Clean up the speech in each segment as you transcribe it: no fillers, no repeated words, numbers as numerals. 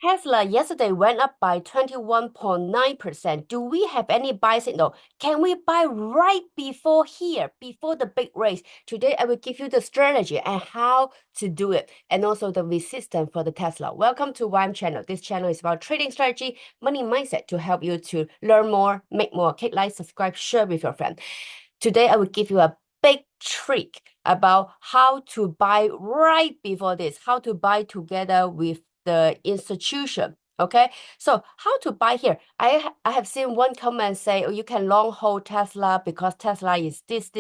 Tesla yesterday went up by 21.9%. Do we have any buy signal? Can we buy right before here, before the big race? Today, I will give you the strategy and how to do it, and also the resistance for the Tesla. Welcome to ymchannel. This channel is about trading strategy, money mindset to help you to learn more, make more. Click like, subscribe, share with your friend. Today, I will give you a big trick about how to buy right before this, how to buy together with the institution. Okay, so how to buy here? I have seen one comment say, oh, you can long hold Tesla because Tesla is this.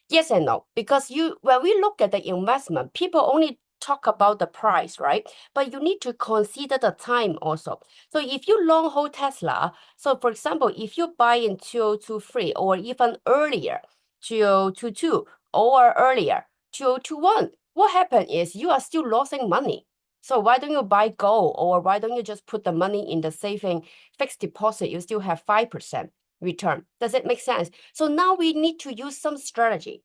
Yes and no, because when we look at the investment, people only talk about the price, right? But you need to consider the time also. So if you long hold Tesla, so for example, if you buy in 2023 or even earlier, 2022 or earlier, 2021, what happened is you are still losing money. So why don't you buy gold, or why don't you just put the money in the saving fixed deposit? You still have 5% return. Does it make sense? So now we need to use some strategy.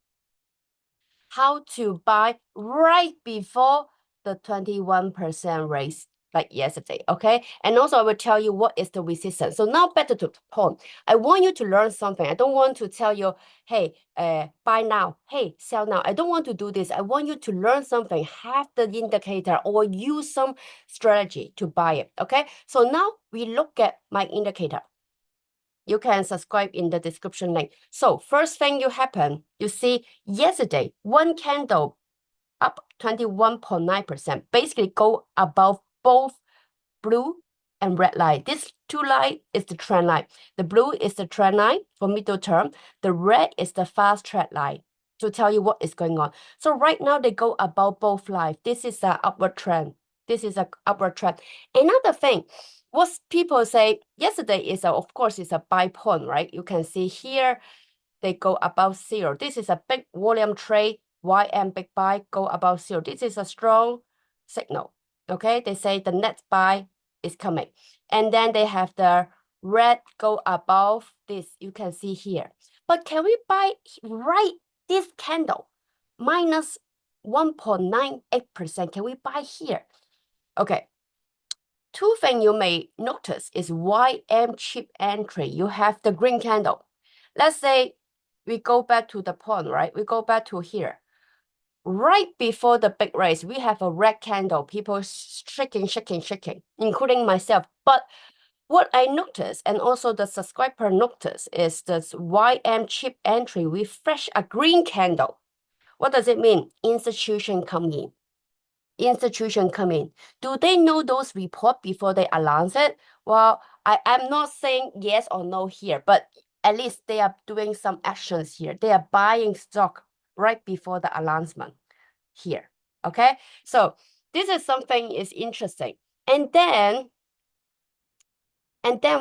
How to buy right before the 21% raise like yesterday, okay? And also I will tell you what is the resistance. So now back to the point. I want you to learn something. I don't want to tell you, hey, buy now, hey, sell now. I don't want to do this. I want you to learn something, have the indicator or use some strategy to buy it, okay? So now we look at my indicator. You can subscribe in the description link. So first thing you happen, you see yesterday, one candle up 21.9%, basically go above both blue and red line. This two line is the trend line. The blue is the trend line for middle term. The red is the fast trend line to tell you what is going on. So right now they go above both lines. This is an upward trend. This is an upward trend. Another thing, what people say yesterday is, of course, it's a buy point, right? You can see here, they go above zero. This is a big volume trade. YM big buy go above zero. This is a strong signal. Okay, they say the next buy is coming. And then they have the red go above this. You can see here. But can we buy right this candle minus 1.98%? Can we buy here? Okay. Two things you may notice is YM chip entry. You have the green candle. Let's say we go back to the point, right? We go back to here. Right before the big race, we have a red candle, people shaking, including myself. But what I noticed, and also the subscriber noticed, is this YM chip entry, we flash a green candle. What does it mean? Institution come in. Institution come in. Do they know those report before they announce it? Well, I'm not saying yes or no here, but at least they are doing some actions here. They are buying stock right before the announcement here. Okay, so this is something is interesting. And then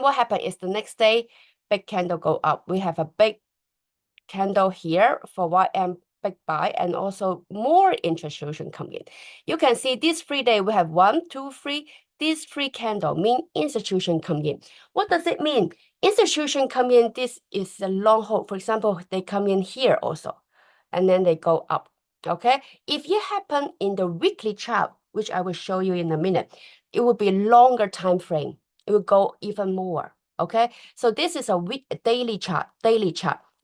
what happened is the next day, big candle go up. We have a big candle here for YM big buy, and also more institution come in. You can see these 3 days we have 1, 2, 3. These 3 candle mean institution come in. What does it mean? Institution come in, this is a long hold. For example, they come in here also, and then they go up. Okay, if it happen in the weekly chart, which I will show you in a minute, it will be longer time frame. It will go even more. Okay, so this is a daily chart.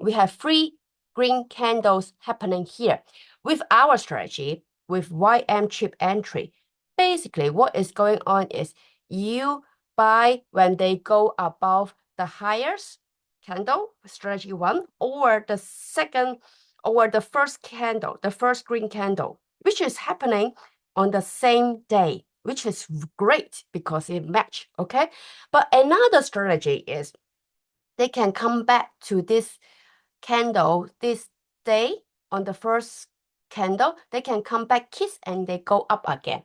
We have 3 green candles happening here. With our strategy, with YM chip entry, basically what is going on is you buy when they go above the highest candle, strategy 1, or the second, or the first candle, the first green candle, which is happening on the same day, which is great because it match, okay? But another strategy is they can come back to this candle this day on the first candle, they can come back kiss and they go up again.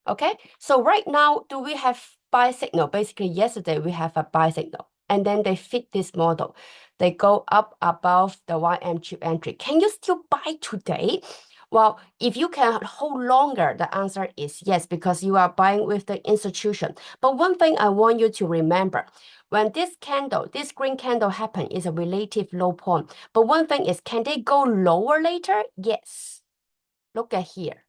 Okay, so right now, do we have buy signal? Basically, yesterday we have a buy signal, and then they fit this model. They go up above the YM chip entry. Can you still buy today? Well, if you can hold longer, the answer is yes, because you are buying with the institution. But one thing I want you to remember, when this candle, this green candle happen, is a relative low point. But one thing is, can they go lower later? Yes. Look at here.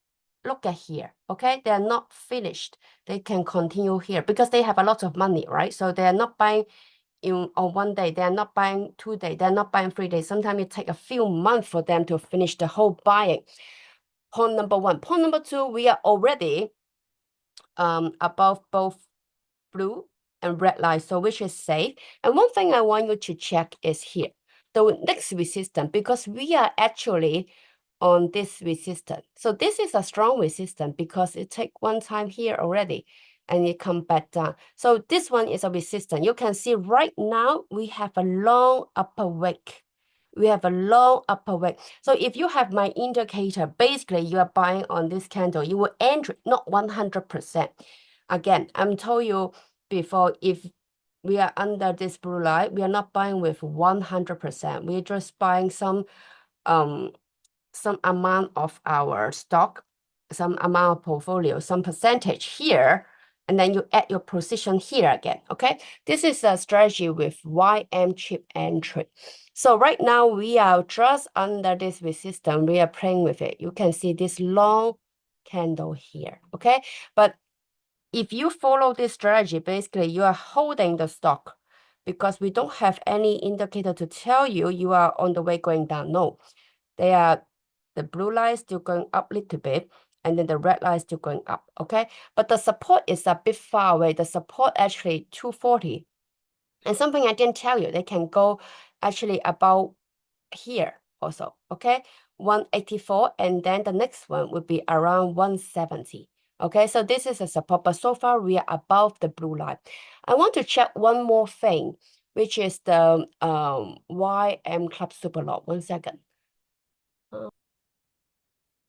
look at here, okay? They are not finished. They can continue here because they have a lot of money, right? So they are not buying on 1 day. They are not buying 2 days. They're not buying 3 days. Sometimes it takes a few months for them to finish the whole buying. Point number one. Point number two, we are already above both blue and red line, so which is safe. And one thing I want you to check is here, the next resistance, because we are actually on this resistance. So this is a strong resistance because it take one time here already and it come back down. So this one is a resistance. You can see right now we have a long upper wick. We have a long upper wick. So if you have my indicator, basically you are buying on this candle, you will enter not 100%. Again, I'm told you before, if we are under this blue line, we are not buying with 100%. We're just buying some amount of our stock, some amount of portfolio, some percentage here, and then you add your position here again, okay? This is a strategy with YM chip entry. So right now we are just under this resistance. We are playing with it. You can see this long candle here, okay? But if you follow this strategy, basically you are holding the stock because we don't have any indicator to tell you you are on the way going down. No, they are, the blue line is still going up a little bit, and then the red line is still going up, okay? But the support is a bit far away. The support actually 240. And something I didn't tell you, they can go actually about here also, okay? 184, and then the next one would be around 170. Okay, so this is a support, but so far we are above the blue line. I want to check one more thing, which is the YM Club Super Lot. 1 second.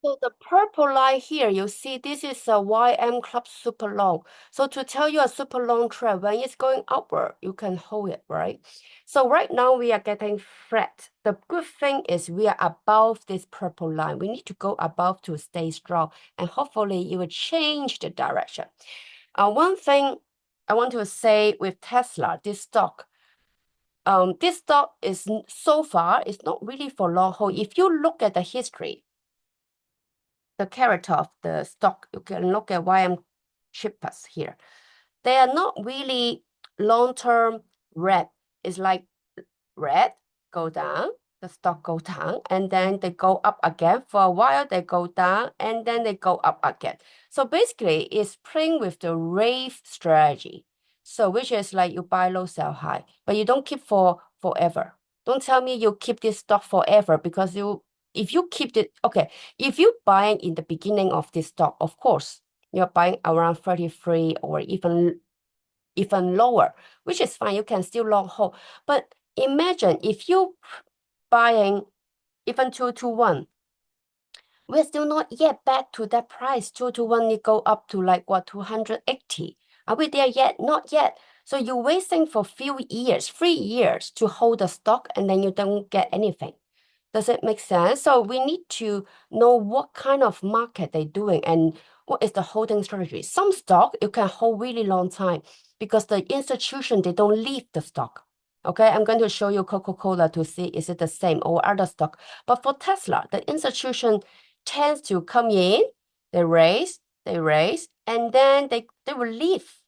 So the purple line here, you see this is a YM Club Super Long. So to tell you a super long trend, when it's going upward, you can hold it, right? So right now we are getting flat. The good thing is we are above this purple line. We need to go above to stay strong, and hopefully it will change the direction. One thing I want to say with Tesla, this stock is so far, it's not really for long hold. If you look at the history, the character of the stock, you can look at YM chippers here. They are not really long-term red. It's like red, go down, the stock go down, and then they go up again. For a while, they go down, and then they go up again. So basically, it's playing with the rave strategy. So which is like you buy low, sell high, but you don't keep for forever. Don't tell me you keep this stock forever, because if you keep it, okay, if you buying in the beginning of this stock, of course, you're buying around 33 or even lower, which is fine. You can still long hold. But imagine if you buying even 221, we're still not yet back to that price. 221, it go up to like what, 280. Are we there yet? Not yet. So you're wasting for few years, 3 years to hold the stock, and then you don't get anything. Does it make sense? So we need to know what kind of market they're doing and what is the holding strategy. Some stock you can hold really long time because the institution, they don't leave the stock. Okay, I'm going to show you Coca-Cola to see is it the same or other stock. But for Tesla, the institution tends to come in, they raise, and then they will leave.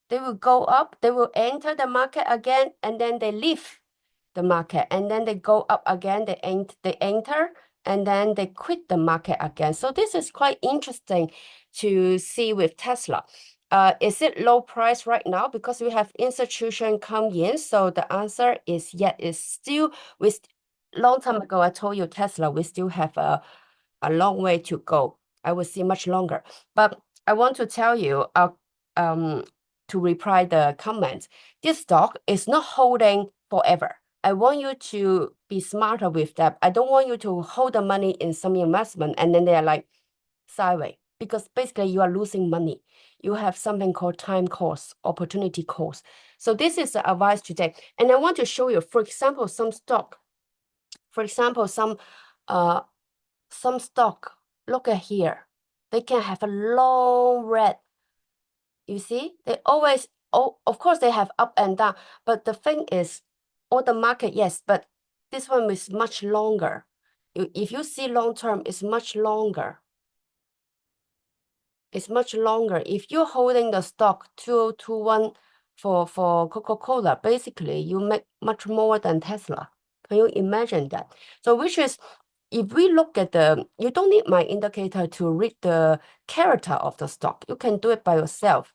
They will go up, they will enter the market again, and then they leave the market, and then they go up again, they enter, and then they quit the market again. So this is quite interesting to see with Tesla. Is it low price right now because we have institution come in? So the answer is yes. It's still, with long time ago I told you Tesla, we still have a long way to go. I will see much longer, but I want to tell you to reply the comments, this stock is not holding forever. I want you to be smarter with that. I don't want you to hold the money in some investment and then they are like sideways, because basically you are losing money. You have something called time cost, opportunity cost. So this is the advice today. And I want to show you, for example, some stock. For example, some stock, look at here. They can have a long red. You see, they always, oh, of course they have up and down, but the thing is, all the market, yes, but this one is much longer. If you see long term, it's much longer. It's much longer. If you're holding the stock 2021 for Coca-Cola, basically you make much more than Tesla. Can you imagine that? So which is, if we look at you don't need my indicator to read the character of the stock. You can do it by yourself,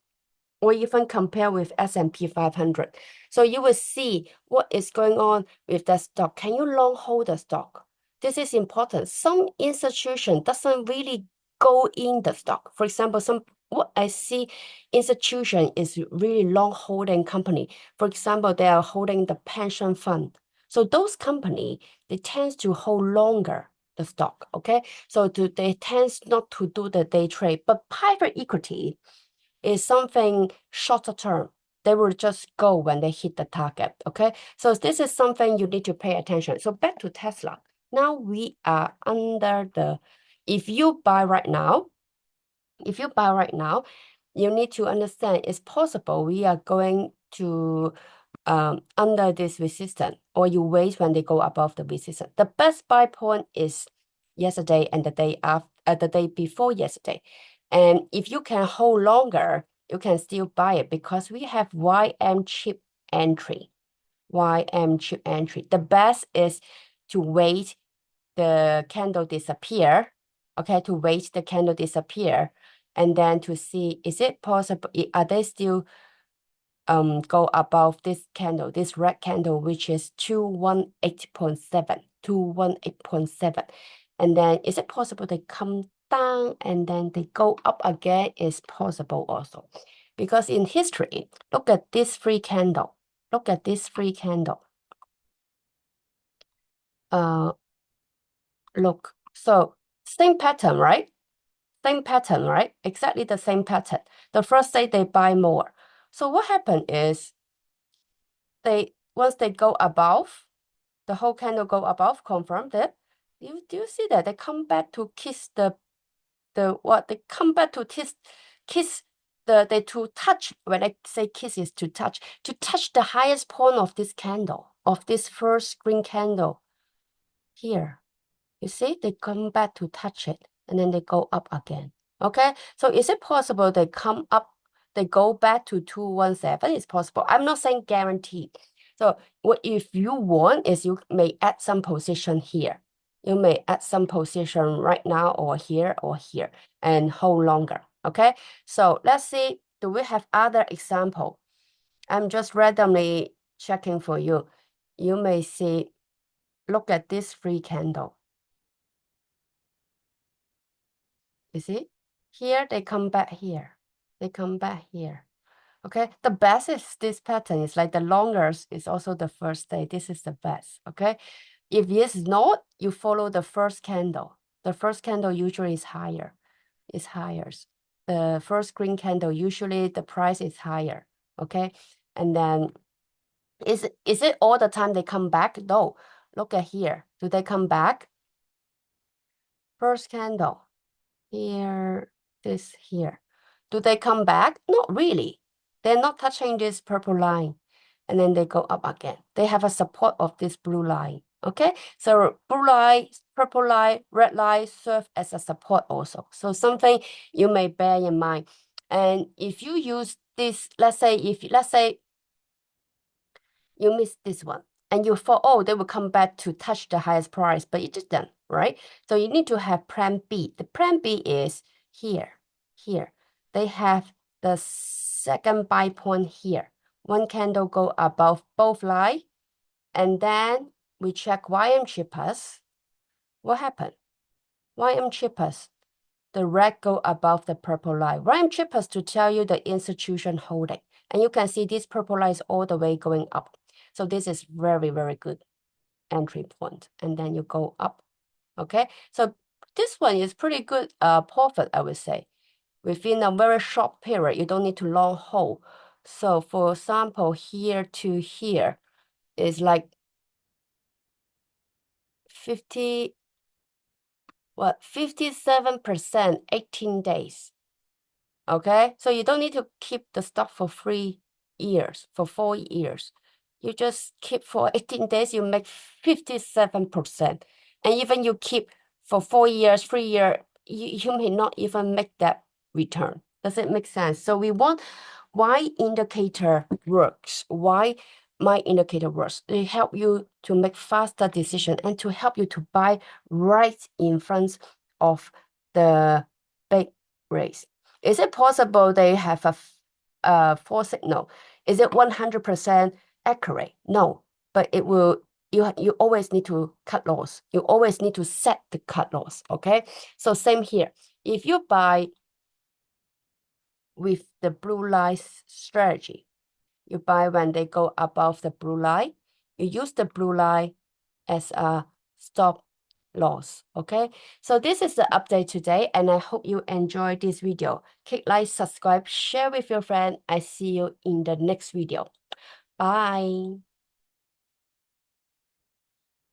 or even compare with S&P 500. So you will see what is going on with that stock. Can you long hold the stock? This is important. Some institution doesn't really go in the stock. For example, what I see institution is really long holding company. For example, they are holding the pension fund. So those company, they tend to hold longer the stock, okay? So they tend not to do the day trade, but private equity is something shorter term. They will just go when they hit the target, okay? So this is something you need to pay attention. So back to Tesla. Now we are under if you buy right now, you need to understand it's possible we are going to under this resistance, or you wait when they go above the resistance. The best buy point is yesterday and the day after, the day before yesterday. And if you can hold longer, you can still buy it because we have YM chip entry. YM chip entry. The best is to wait the candle disappear, okay, to wait the candle disappear, and then to see, is it possible, are they still go above this candle, this red candle, which is 218.7, 218.7. And then is it possible they come down and then they go up again? Is possible also. Because in history, look at this free candle. Look at this free candle. Look, so same pattern, right? Same pattern, right? Exactly the same pattern. The first day they buy more. So what happened is once they go above, the whole candle go above, confirmed it. Do you see that? They come back to kiss they come back to kiss they to touch. When I say kiss is to touch the highest point of this candle, of this first green candle here. You see, they come back to touch it and then they go up again. Okay, so is it possible they come up, they go back to 217? It's possible. I'm not saying guaranteed. So what if you want is you may add some position here. You may add some position right now or here and hold longer. Okay, so let's see, do we have other example? I'm just randomly checking for you. You may see, look at this free candle. You see? Here, they come back here. They come back here. Okay, the best is this pattern. It's like the longest is also the first day. This is the best, okay? If it's not, you follow the first candle. The first candle usually is higher. It's higher. The first green candle, usually the price is higher, okay? And then, is it all the time they come back? No. Look at here. Do they come back? First candle. Here, this here. Do they come back? Not really. They're not touching this purple line. And then they go up again. They have a support of this blue line. Okay, so blue line, purple line, red line serve as a support also. So something you may bear in mind. And if you use this, let's say you miss this one and you thought, oh, they will come back to touch the highest price, but it didn't, right? So you need to have plan B. The plan B is here. They have the second buy point here. One candle go above both line, and then we check YM cheapest. What happened? YM cheapest. The red go above the purple line. YM cheapest to tell you the institution holding. And you can see this purple line is all the way going up. So this is very, very good entry point. And then you go up, okay? So this one is pretty good profit, I would say. Within a very short period, you don't need to long hold. So for example, here to here is like 57%, 18 days. Okay, so you don't need to keep the stock for 3 years, for 4 years. You just keep for 18 days, you make 57%. And even you keep for 4 years, 3 years, you may not even make that return. Does it make sense? So we want why indicator works, why my indicator works. They help you to make faster decision and to help you to buy right in front of the big race. Is it possible they have a false signal? Is it 100% accurate? No, but it will. You always need to cut loss. You always need to set the cut loss. Okay, so same here. If you buy with the blue line strategy, you buy when they go above the blue line. You use the blue line as a stop loss. Okay, so this is the update today, and I hope you enjoyed this video. Click like, subscribe, share with your friend. I see you in the next video. Bye.